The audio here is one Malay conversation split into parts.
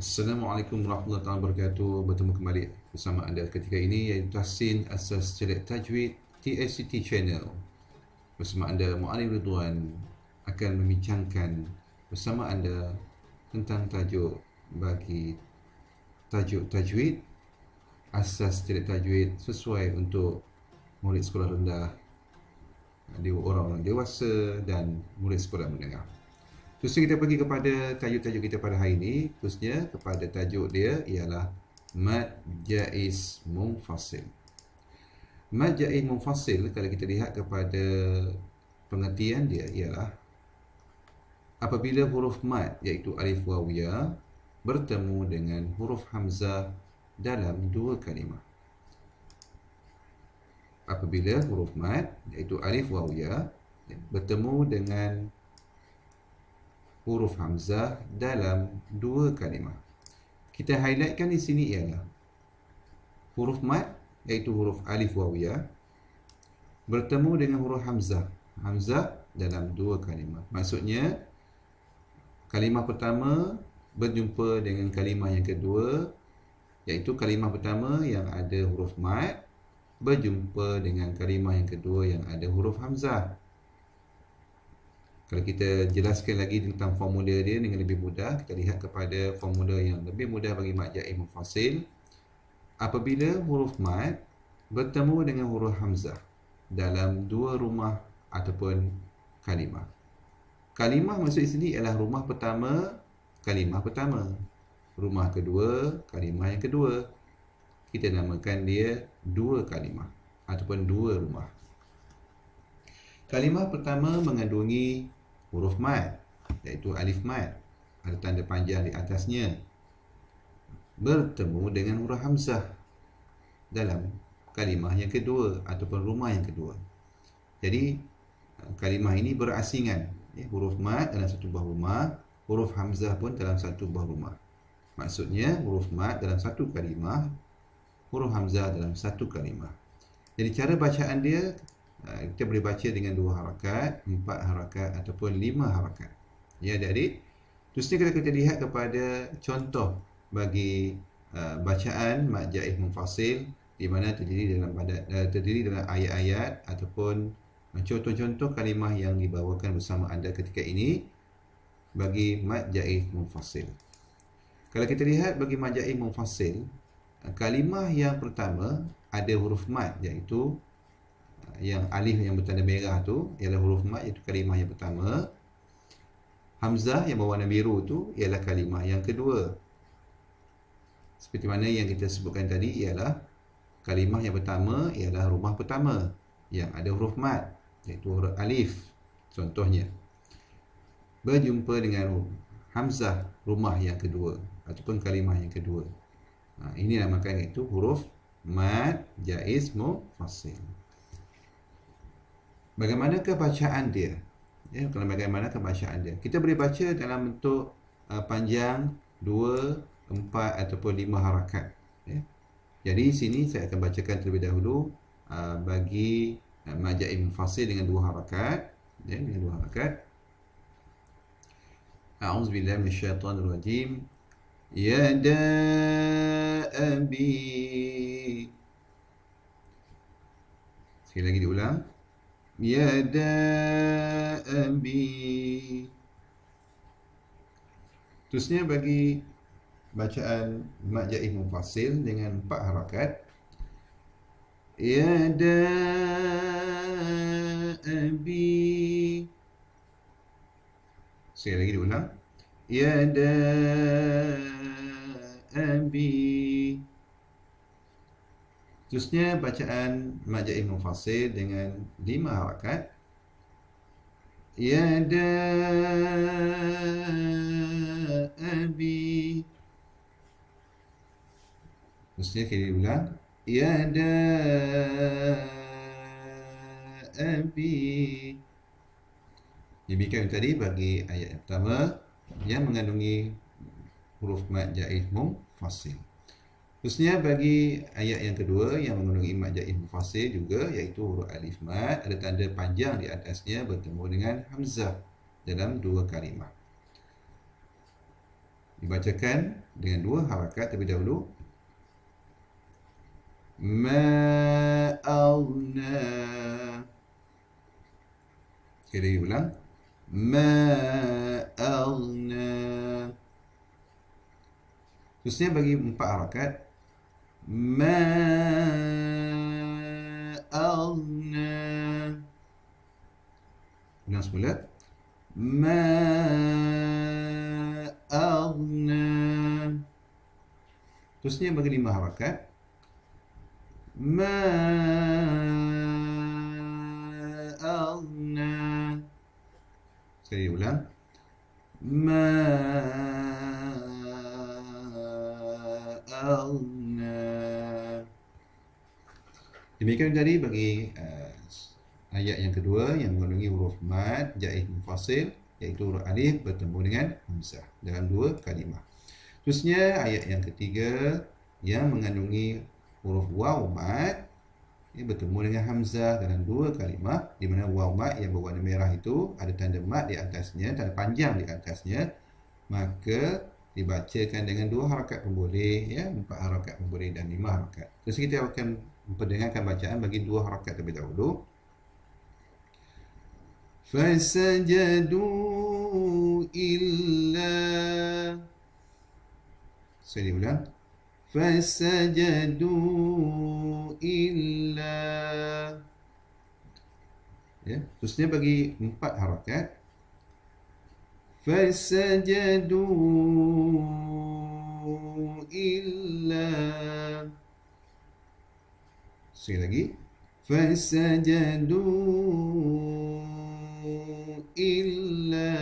Assalamualaikum warahmatullahi wabarakatuh. Bertemu kembali bersama anda ketika ini iaitu Tahsin Asas Celik Tajwid TACT Channel. Bersama anda Mu'alim Ridwan akan membincangkan bersama anda tentang tajuk bagi tajuk tajwid, asas celik tajwid sesuai untuk murid sekolah rendah, orang-orang dewasa dan murid sekolah menengah. Terusnya kita pergi kepada tajuk-tajuk kita pada hari ini. Terusnya kepada tajuk dia ialah Mad Jaiz Munfasil. Mad Jaiz Munfasil, kalau kita lihat kepada pengertian dia ialah apabila huruf mad iaitu alif waw ya bertemu dengan huruf hamzah dalam dua kalimah. Apabila huruf mad iaitu alif waw ya bertemu dengan huruf hamzah dalam dua kalimah. Kita highlightkan di sini ialah huruf mad iaitu huruf alif waw ya bertemu dengan huruf hamzah dalam dua kalimah. Maksudnya kalimah pertama berjumpa dengan kalimah yang kedua, iaitu kalimah pertama yang ada huruf mad berjumpa dengan kalimah yang kedua yang ada huruf hamzah. Kalau kita jelaskan lagi tentang formula dia dengan lebih mudah, kita lihat kepada formula yang lebih mudah bagi mad jaiz munfasil. Apabila huruf mad bertemu dengan huruf hamzah dalam dua rumah ataupun kalimah. Kalimah maksud sini ialah rumah pertama, kalimah pertama. Rumah kedua, kalimah yang kedua. Kita namakan dia dua kalimah ataupun dua rumah. Kalimah pertama mengandungi huruf mad, iaitu alif mad, ada tanda panjang di atasnya, bertemu dengan huruf hamzah dalam kalimah yang kedua ataupun rumah yang kedua. Jadi kalimah ini berasingan, huruf mad dalam satu buah rumah, huruf hamzah pun dalam satu buah rumah. Maksudnya huruf mad dalam satu kalimah, huruf hamzah dalam satu kalimah. Jadi cara bacaan dia, kita boleh baca dengan 2 harakat, 4 harakat ataupun 5 harakat. Ya adik-adik. Terusnya kalau kita lihat kepada contoh bagi bacaan mad jaiz munfasil di mana terdiri dalam ayat-ayat ataupun contoh-contoh kalimah yang dibawakan bersama anda ketika ini bagi mad jaiz munfasil. Kalau kita lihat bagi mad jaiz munfasil, kalimah yang pertama ada huruf mad iaitu yang alif yang bertanda merah tu ialah huruf mad, iaitu kalimah yang pertama. Hamzah yang berwarna biru tu ialah kalimah yang kedua. Seperti mana yang kita sebutkan tadi ialah kalimah yang pertama ialah rumah pertama yang ada huruf mad, iaitu huruf alif contohnya, berjumpa dengan hamzah rumah yang kedua ataupun kalimah yang kedua. Ini namakan iaitu huruf mad jaiz munfasil. Bagaimanakah bacaan dia? Kalau bagaimanakah bacaan dia? Kita boleh baca dalam bentuk panjang 2, 4 ataupun 5 harakat. Jadi sini saya akan bacakan terlebih dahulu bagi mad jaiz munfasil dengan 2 harakat. Dengan 2 harakat. A'udzubillahi minasyaitonirrajim. Ya da'abi. Sekali lagi diulang. Ya da'abi. Terusnya bagi bacaan mad jaiz munfasil dengan 4 harakat. Ya da'abi. Sekali lagi diulang. Ya da'abi. Terusnya bacaan mad jaiz munfasil dengan 5 harakat. Ya da'abi. Terusnya kali ulang. Ya da'abi. Demikian tadi bagi ayat yang pertama yang mengandungi huruf mad jaiz munfasil. Terusnya bagi ayat yang kedua yang mengandungi mad jaiz munfasil juga, iaitu huruf alif mad ada tanda panjang di atasnya bertemu dengan hamzah dalam dua kalimah. Dibacakan dengan dua harakat terlebih dahulu. Ma aghna. Sekali lagi ulang. Ma aghna. Terusnya bagi 4 harakat. Ma aghna. Ulang semula. Ma aghna. Terusnya bagi 5 harakat. Ma aghna. Sekali ulang. Ma aghna. Demikian tadi bagi ayat yang kedua yang mengandungi huruf mad jaih mufasil, iaitu huruf alif bertemu dengan hamzah dalam dua kalimah. Terusnya ayat yang ketiga yang mengandungi huruf waw mad bertemu dengan hamzah dalam dua kalimah, di mana waw mad yang berwarna merah itu ada tanda mad di atasnya, tanda panjang di atasnya, maka dibacakan dengan 2 harakat pun boleh, 4 harakat pun boleh, dan 5 harakat. Terus kita akan mendengarkan bacaan bagi 2 harakat terlebih dahulu. Fasajadu illa. Saya ulang. Fasajadu illa. Terusnya bagi 4 harakat. Fasajadu illa. Sekali lagi. Fasajadu illa.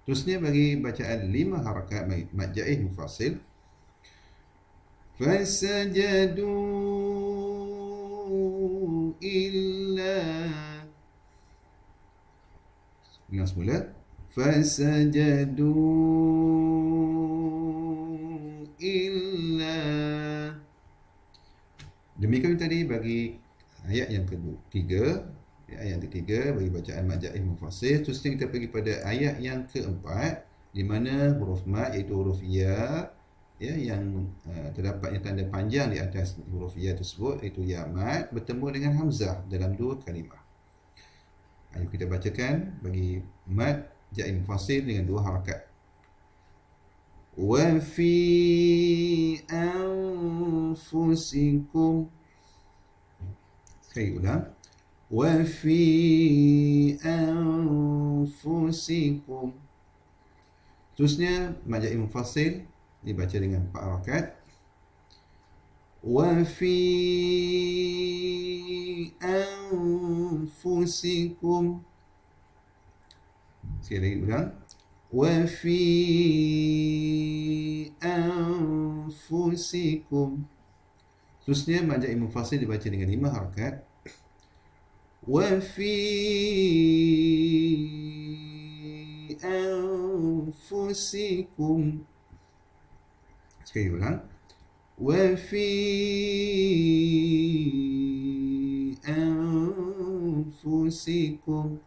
Terusnya bagi bacaan 5 harakat mad jaih mufasil. Fasajadu illa. Ulang semula. Fasajadu illa. Demikian tadi bagi ayat yang ketiga. Ayat yang ketiga bagi bacaan mad jaih mufasil. Terusnya kita pergi pada ayat yang keempat, di mana huruf mad iaitu huruf ya, yang terdapat yang tanda panjang di atas huruf ya tersebut, iaitu ya mad, bertemu dengan hamzah dalam 2 kalimah. Ayo kita bacakan bagi mad jaih mufasil dengan 2 harakat. Wa fi anfusikum. Sekali ulang. Wa fi anfusikum. Terusnya mad jaih mufasil dibaca dengan 4 harakat. Wa fi anfusikum. Sekali lagi ulang. Wa fi anfusikum. Terusnya mad jaih mufasil dibaca dengan 5 harakat. Wa fi anfusikum. Sekali ulang. Wa fi anfusikum.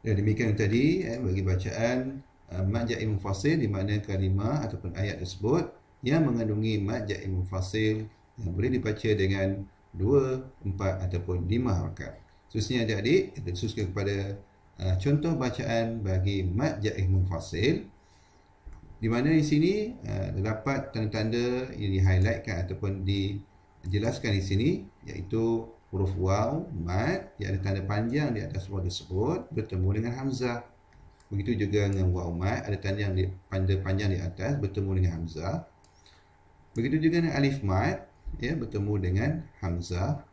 Dan demikian tadi bagi bacaan mad jaih mufasil, di mana kalimah ataupun ayat tersebut yang mengandungi mad jaih mufasil yang boleh dibaca dengan 2, 4 ataupun 5 harakat. Seterusnya adik-adik, kita teruskan kepada contoh bacaan bagi mad jaih mufasil, di mana di sini terdapat tanda-tanda yang di-highlightkan ataupun dijelaskan di sini, iaitu huruf waw mad yang ada tanda panjang di atas waw tersebut bertemu dengan hamzah. Begitu juga dengan waw mad ada tanda panjang di atas bertemu dengan hamzah. Begitu juga dengan alif mad bertemu dengan hamzah,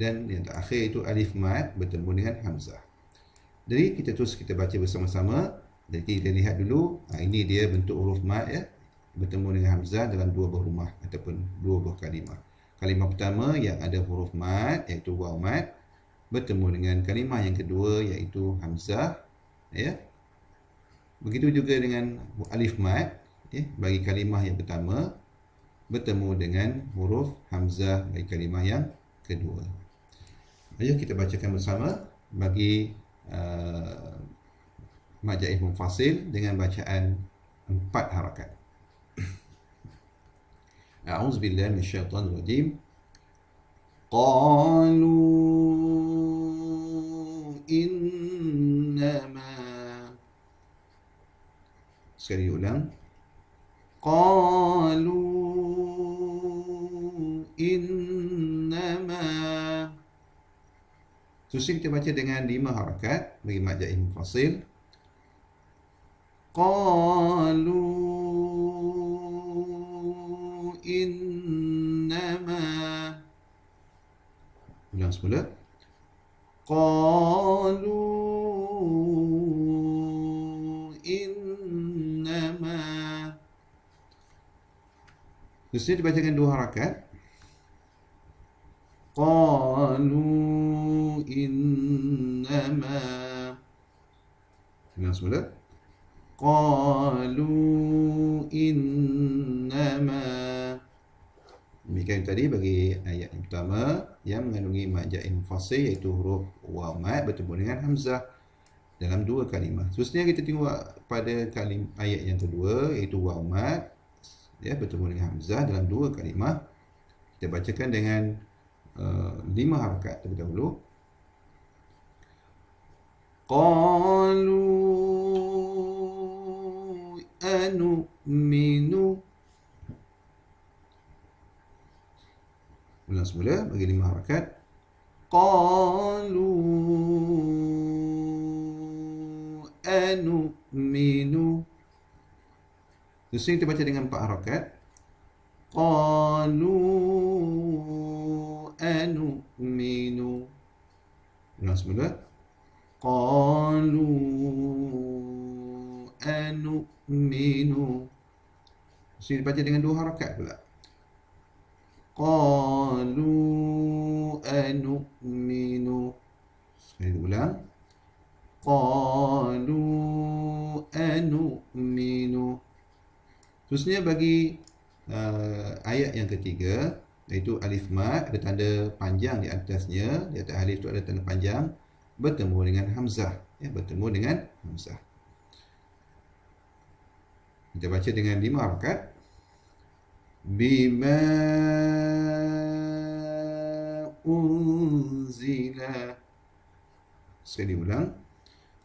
dan yang terakhir itu alif mad bertemu dengan hamzah. Jadi kita baca bersama-sama. Jadi kita lihat dulu, ini dia bentuk huruf mad bertemu dengan hamzah dalam 2 buah rumah ataupun 2 buah kalimah. Kalimah pertama yang ada huruf mad iaitu waw mad bertemu dengan kalimah yang kedua iaitu hamzah, Begitu juga dengan alif mad bagi kalimah yang pertama bertemu dengan huruf hamzah bagi kalimah yang kedua. Ayo kita bacakan bersama bagi mad jaih munfasil dengan bacaan 4 harakat. A'udzubillahi minasyaitonir rajim. Qalu innama. Sekali ulang. Qalu innama. Terus kita baca dengan 5 harakat bagi mad jaih munfasil. Qalu innama. Ulang semula. Qalu innama. Terus dibacakan 2 harakat. Qalu innama. Ulang semula. Qalu innama. Demikian tadi bagi ayat yang pertama yang mengandungi mad jaih munfasil, iaitu huruf waw mad bertemu dengan hamzah dalam 2 kalimah. Seterusnya kita tengok pada ayat yang kedua, iaitu waw mad bertemu dengan hamzah dalam 2 kalimah. Kita bacakan dengan 5 harakat terlebih dahulu. Qalu anu'minu. Ulang semula bagi 5 harakat. Qalu anu'minu. Terus kita baca dengan 4 harakat. Qalu anu'minu. Ulang semula. Qalu anu'minu. Terus dibaca dengan 2 harakat pula. Qalu anu'minu. Sekali ulang. Qalu anu'minu. Terusnya bagi ayat yang ketiga, iaitu alif mad, ada tanda panjang di atasnya. Di atas alif itu ada tanda panjang bertemu dengan hamzah, bertemu dengan hamzah. Kita baca dengan 5 harakat. Bima unzila. Sekali ulang.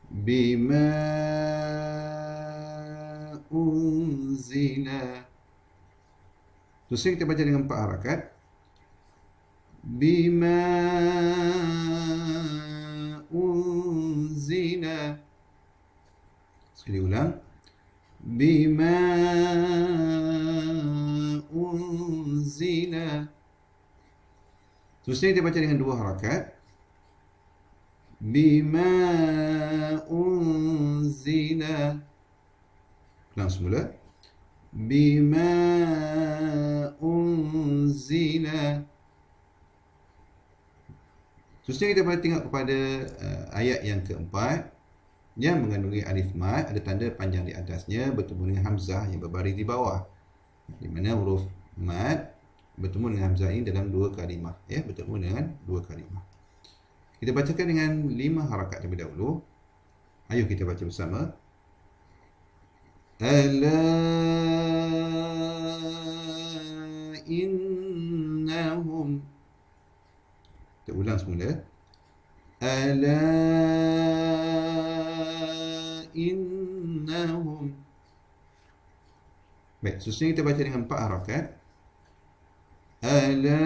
Bima unzila. Terus kita baca dengan 4 harakat. Bima unzila. Sekali ulang. Bima unzila. Terus kita baca dengan 2 harakat. Bima unzila. Ulang semula. Bima unzila. Seterusnya kita boleh tengok kepada ayat yang keempat yang mengandungi alif mad, ada tanda panjang di atasnya bertemu dengan hamzah yang berbaris di bawah, di mana huruf mad bertemu dengan hamzah ini dalam 2 kalimah, bertemu dengan 2 kalimah. Kita bacakan dengan 5 harakat terlebih dahulu. Ayo kita baca bersama. Ala innahum. Kita ulang semula. Ala innahum. Baik, seterusnya kita baca dengan 4 harakat. Ala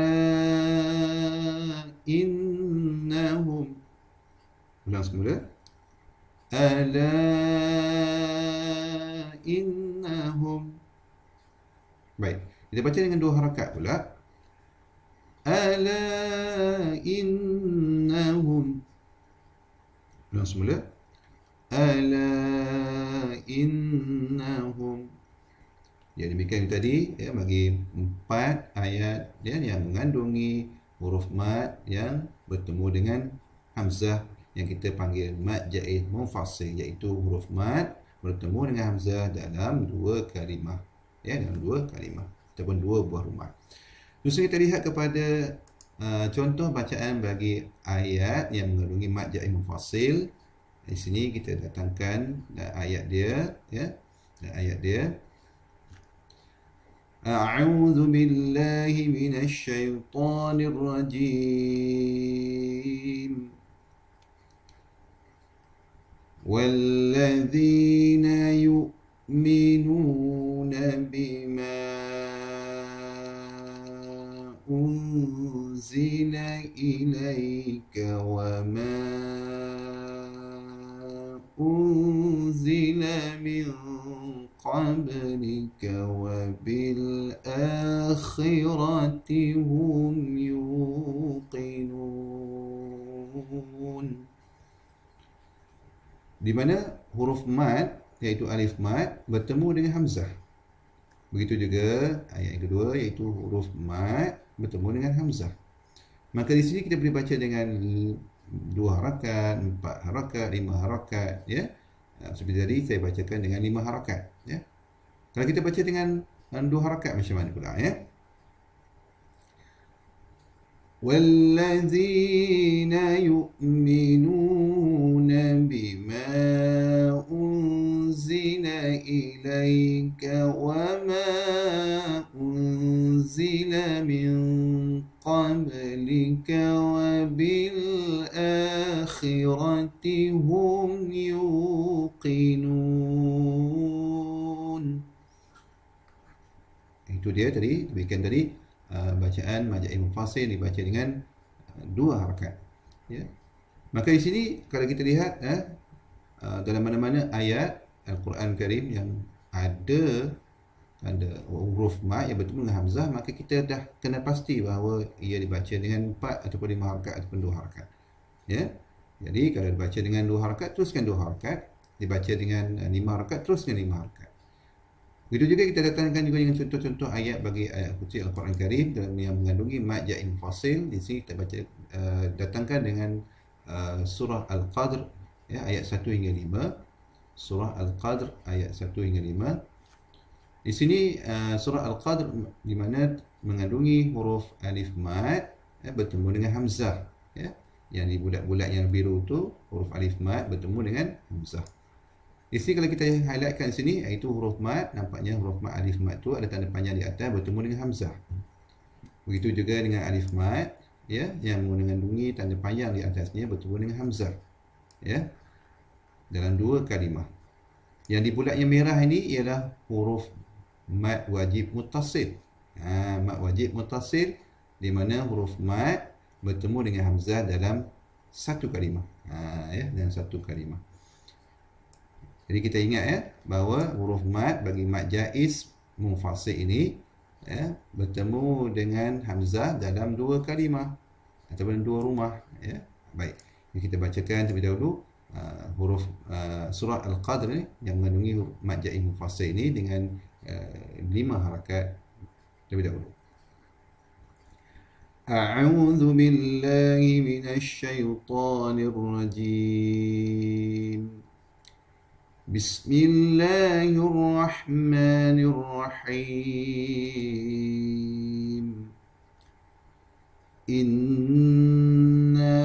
innahum. Ulang semula. Ala innahum. Baik, kita baca dengan 2 harakat pula. Ala innahum. Ulang semula. Ala innahum. Ya, demikian tadi bagi 4 ayat yang mengandungi huruf mad yang bertemu dengan hamzah yang kita panggil mad jaih munfasil, iaitu huruf mad bertemu dengan hamzah dalam 2 kalimah, dalam 2 kalimah ataupun 2 buah rumah. Terus kita lihat kepada contoh bacaan bagi ayat yang mengandungi mad jaih munfasil Di sini kita datangkan ayat dia, ya. Ayat dia. A'udzu billahi minasy syaithanir rajim. والذين يؤمنون بما أنزل إليك وما أنزل من قبلك وبالآخرة هم يوقنون. Di mana huruf mad iaitu alif mad bertemu dengan hamzah. Begitu juga ayat yang kedua iaitu huruf mad bertemu dengan hamzah. Maka di sini kita boleh baca dengan 2 harakat, 4 harakat, 5 harakat, ya. Seperti tadi saya bacakan dengan 5 harakat, ya. Kalau kita baca dengan 2 harakat macam mana pula, ya? وَالَّذِينَ يُؤْمِنُونَ بِمَا أُنزِلَ إِلَيْكَ وَمَا أُنزِلَ مِن قَبْلِكَ وَبِالْآخِرَةِ هُمْ يُوقِنُونَ. Itu dia tadi, demikian tadi bacaan Majaz Mufassal dibaca dengan 2 harakat, ya. Maka di sini kalau kita lihat dalam mana-mana ayat Al-Quran Karim yang ada huruf mad yang bertemu dengan hamzah, maka kita dah kena pasti bahawa ia dibaca dengan 4 ataupun 5 harakat ataupun 2 harakat, ya. Jadi kalau dibaca dengan 2 harakat, teruskan 2 harakat. Dibaca dengan 5 harakat, teruskan 5 harakat. Begitu juga kita datangkan juga dengan contoh-contoh ayat bagi ayat kunci Al-Quran Karim yang mengandungi mad ja'i mufasil. Di sini kita baca datangkan dengan surah Al-Qadr, ya, ayat 1 hingga 5. Surah Al-Qadr ayat 1 hingga 5. Di sini surah Al-Qadr di mana mengandungi huruf alif mad, ya, bertemu dengan hamzah, ya. Yang di bulat-bulat yang biru tu huruf alif mad bertemu dengan hamzah. Di sini kalau kita highlightkan sini iaitu huruf mad, nampaknya huruf mad alif mad tu ada tanda panjang di atas bertemu dengan hamzah. Begitu juga dengan alif mad, ya, yang mengandungi tanda panjang di atasnya bertemu dengan hamzah, ya, dalam 2 kalimah. Yang di bulat yang merah ini ialah huruf mad wajib muttasil. Mad wajib muttasil di mana huruf mad bertemu dengan hamzah dalam 1 kalimah. Ya, dalam 1 kalimah. Jadi kita ingat, ya, bahawa huruf mad bagi mad jaiz mufassal ini, ya, bertemu dengan hamzah dalam 2 kalimah ataupun 2 rumah, ya. Baik. Jadi kita bacakan terlebih dahulu huruf surah Al-Qadr ni yang mengandungi mad jaiz mufassal ini dengan 5 harakat terlebih dahulu. A'udzu billahi minasy syaithanir rajim. Bismillahirrahmanirrahim. Inna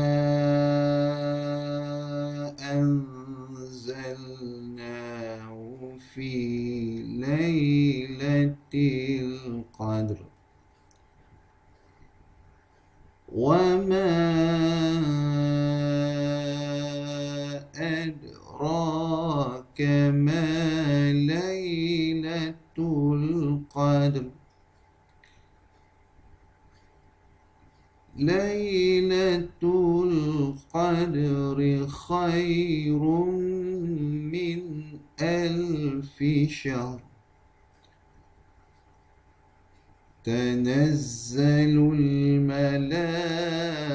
anzalnahu fi lailatul qadr wa ma adraka ma lailatul qadr. Lailatul qadri khairun min alfi syahr. Tanazzalul malaikatu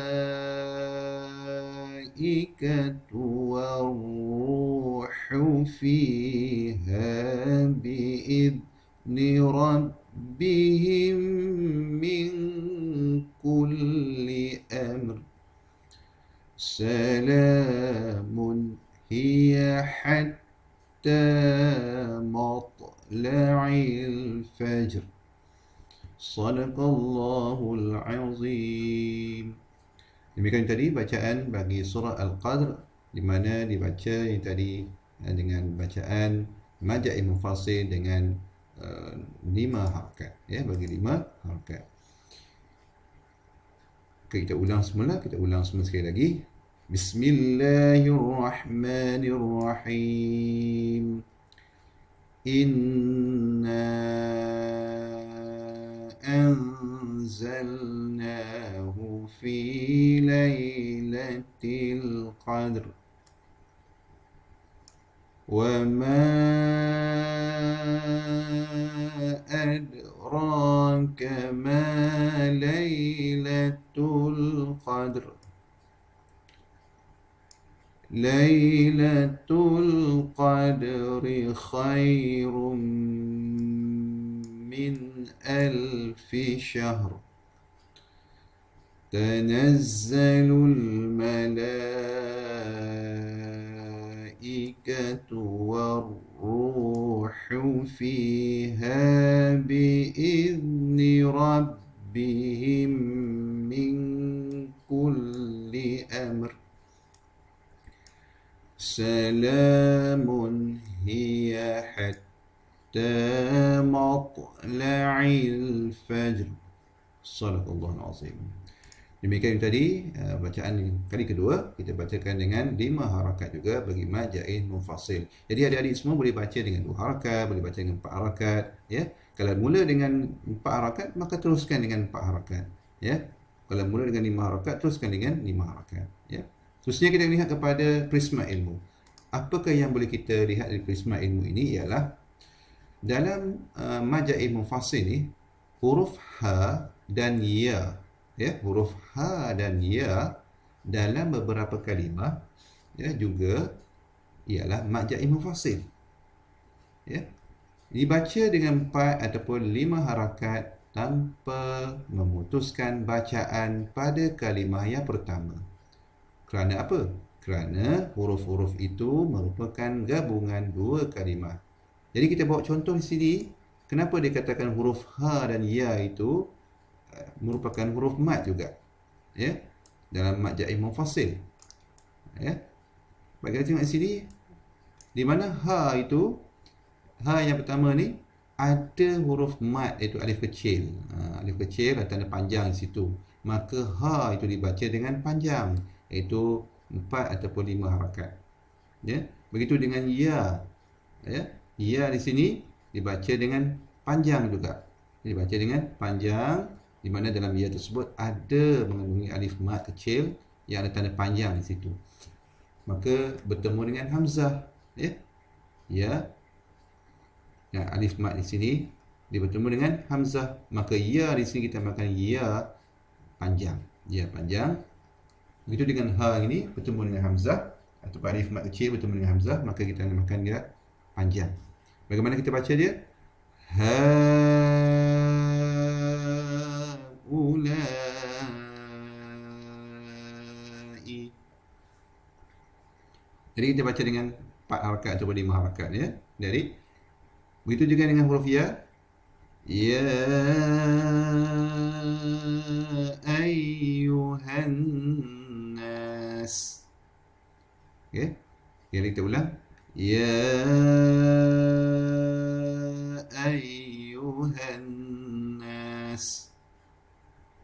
war-ruhu fiha bi'idzni rabbihim min kulli amr. Salamun hiya hatta matla'il fajr. Sadaqallahul azim. Demikian tadi bacaan bagi surah Al-Qadr di mana dibaca yang tadi dengan bacaan majaz munfasil dengan 5 harakat, ya, bagi 5 harakat. Okay, kita ulang semula sekali lagi. Bismillahirrahmanirrahim. Inna anzalnahu fi lailatul qadr. Wa ma adraka ma lailatul qadr. Lailatul qadri khairum min alfi syahr. Tanazzalul malaikatu warruhu fiha biizni rabbihim min kulli amr. Salamun hiya hatta matla'il fajr. Sadaqallahul azim. Demikian tadi bacaan kali kedua, kita bacakan dengan 5 harakat juga bagi mad jaiz munfasil. Jadi adik-adik semua boleh baca dengan 2 harakat, boleh baca dengan 4 harakat, ya. Kalau mula dengan 4 harakat, maka teruskan dengan 4 harakat, ya. Kalau mula dengan 5 harakat, teruskan dengan 5 harakat, ya. Seterusnya kita lihat kepada prisma ilmu. Apakah yang boleh kita lihat dari prisma ilmu ini ialah dalam mad jaiz munfasil ni, huruf ha dan ya, ya, huruf ha dan ya dalam beberapa kalimah, ya, juga ialah mad jaiz munfasil, ya. Dibaca dengan 4 ataupun 5 harakat tanpa memutuskan bacaan pada kalimah yang pertama. Kerana apa? Kerana huruf-huruf itu merupakan gabungan 2 kalimah. Jadi kita bawa contoh di sini, kenapa dikatakan huruf ha dan ya itu merupakan huruf mad juga, ya, dalam mad jaiz munfasil, ya. Bagi kita tengok di sini, di mana ha itu, ha yang pertama ni ada huruf mad, iaitu alif kecil. Alif kecil ada tanda panjang di situ. Maka ha itu dibaca dengan panjang, iaitu 4 ataupun 5 harakat, ya. Begitu dengan ya, ya. Ya di sini dibaca dengan panjang juga. Dibaca dengan panjang, di mana dalam ya tersebut ada mengandungi alif mad kecil yang ada tanda panjang di situ. Maka bertemu dengan hamzah, ya. Ya. Ya, alif mad di sini dia bertemu dengan hamzah. Maka ya di sini kita makan ya panjang. Ya panjang. Begitu dengan ha ini bertemu dengan hamzah atau alif mad kecil bertemu dengan hamzah, maka kita makan dia panjang. Bagaimana kita baca dia? Ha-ulai. Jadi kita baca dengan 4 harakat atau 5 harakat, ya. Jadi begitu juga dengan huruf ya. Ya ayyuhan nas. Okey. Jadi kita ulang. Ya ayyuhan nas.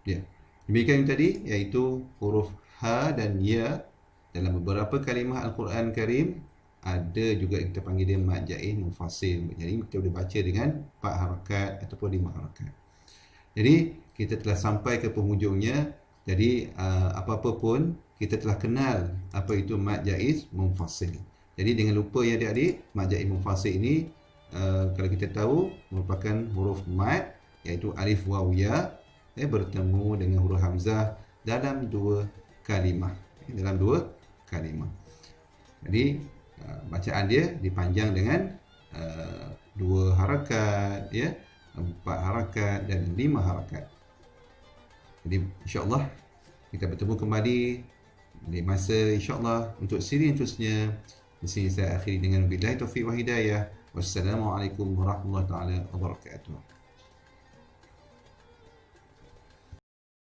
Ya. Demikian tadi, iaitu huruf ha dan ya dalam beberapa kalimah Al-Quran Karim. Ada juga kita panggil dia mad jaiz munfasil. Jadi kita boleh baca dengan 4 harakat ataupun 5 harakat. Jadi kita telah sampai ke penghujungnya. Jadi apa-apa pun kita telah kenal apa itu mad jaiz munfasil. Jadi jangan lupa ya adik-adik, mad jaiz munfasil ini kalau kita tahu merupakan huruf mad, iaitu alif waw ya, bertemu dengan huruf hamzah dalam 2 kalimah. Dalam 2 kalimah. Jadi bacaan dia dipanjang dengan 2 harakat, ya, 4 harakat dan 5 harakat. Jadi insya-Allah kita bertemu kembali di masa insya-Allah untuk siri terusnya. Di sini saya akhiri dengan billahi taufiq wa hidayah. Wassalamualaikum warahmatullahi wabarakatuh.